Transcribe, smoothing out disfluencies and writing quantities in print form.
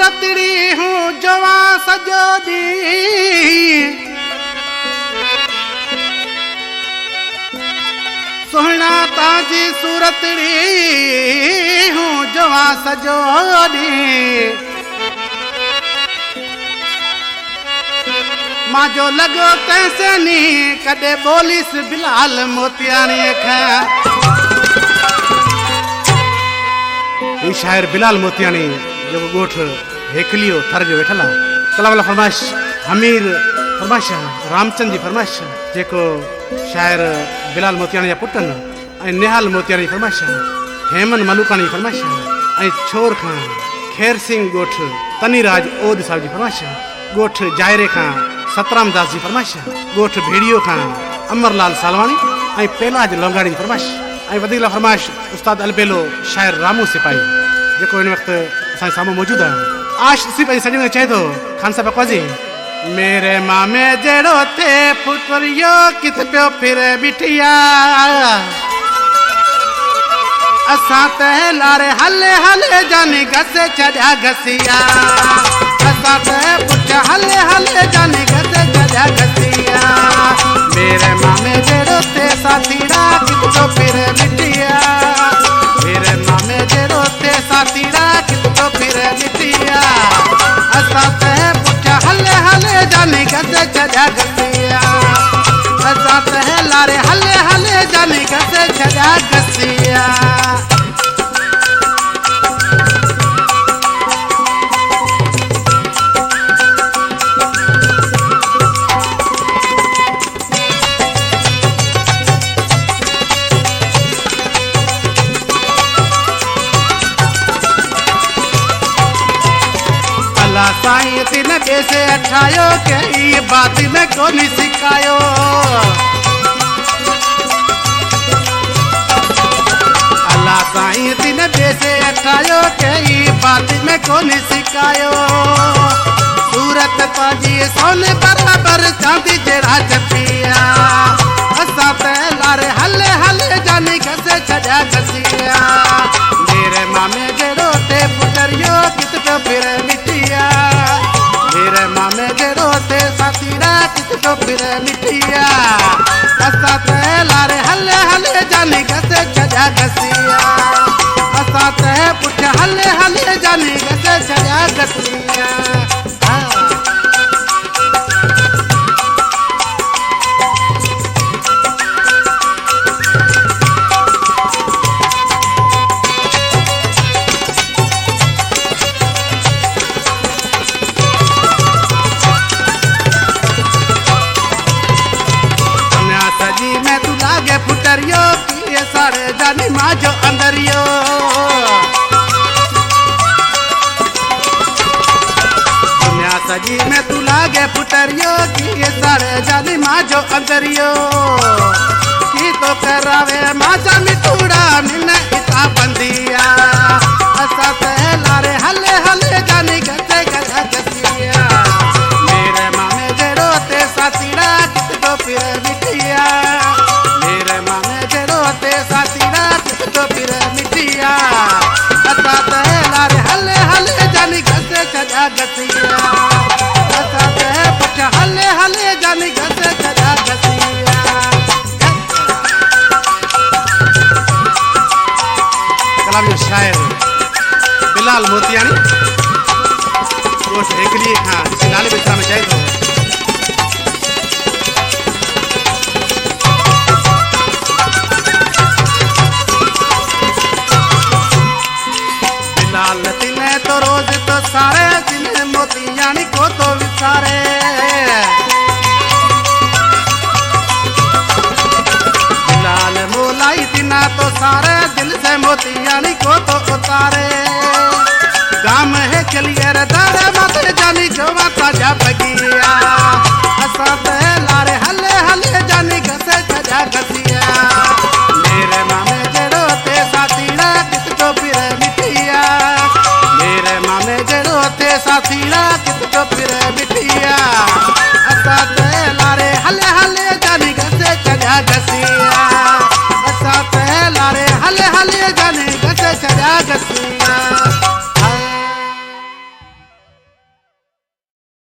सूरतड़ी हूँ जवा सजो दी सोहना ताजी सूरतड़ी हूँ जवा सजो दी मां जो लगो कैसे नी कदे बोलिस बिलाल मोतियानी खा ये शायर बिलाल मोतियानी जो गोठ हेकलियो थर जो वेठला कला वाला फरमाइश हमीर फरमाइश रामचंद जी फरमाइश जेको शायर बिलाल मोतियानी जा पुटन ऐं निहाल मोतियानी फरमाइश हेमन मलूकानी फरमाइश ऐं छोर खां खेर सिंह गोठ तनीराज ओद साहब जी फरमाइश गोठ जायरे खां सतराम दास जी फरमाइश गोठ भेड़ियो खां अमरलाल सालवानी ऐं पेलाज लोंगाड़ी जी फरमाइश ऐं वधीक फरमाइश उस्ताद अलबेलो शायर रामू सिपाही जेको इन वक्त असांजे साम्हूं मौजूद आहे आश सी पंहिंजे सॼण चए थो खान साहब अकवाजी मेरे मामे जहिड़ो थे पुटरियो किथे पियो फिरे बिटिया असां त लारे हले हले जानी घसे छॾिया घसिया असां त पुठियां हले हले जानी घसे छॾिया घसिया मेरे मामे जहिड़ो थे साथीड़ा किथे पियो फिरे बिटिया मेरे मामे जहिड़ो थे साथीड़ा किथे पियो फिरे बिटिया असां त पुठियां हले हले जानी घसे छॾिया घसिया असां त लारे हले हले जानी घसे छॾिया घसिया साईं तिन कैसे अठायो के ये बात में कोनी सिखायो अल्लाह साईं तिन कैसे अठायो के ये बात में कोनी सिखायो सूरत पाजी सोने बराबर चांदी जड़ा जपिया असां त लारे हले हले जानी घसे छॾिया घसिया मेरे मामे जहिड़ो थे पुटरियो किथे पियो फिरे मिटिया मेरे मामे जहिड़ो थे साथीड़ा किथे पियो फिरे मिटिया असां त लारे हले हले जानी घसे छॾिया घसिया असां त पुठियां हले हले जानी घसे छॾिया घसिया पुटरियो पिए सारे जानी मां जो अंदरियो दुनिया सजी में तू लागे पुटरियो पिए सारे जानी मां जो अंदरियो की तो करावे मां जानी टूड़ा मिने इता बंदिया असा ते लारे हले हले जानी घसे घसा घसिया मेरे मामे जड़ो ते साथीड़ा कित तो फिरे बिटिया साथीड़ा तो फिर मिटिया असा त लारे हले हले जानी घसे छॾिया घसिया असा त पुठियां हले हले जानी घसे छॾिया घसिया कलाम जो शायर बिलाल मोतियानी गोठ हेकली खां ॾिसी नाले बिस्रा में चए थो तो रोज तो सारे जिन्हें मोतियानी को तो विसारे लाल मोलाई दिना तो सारे दिल से मोतियानी को तो उतारे गाम है चलिए रे दारे मत जानी जो माता जा बगिया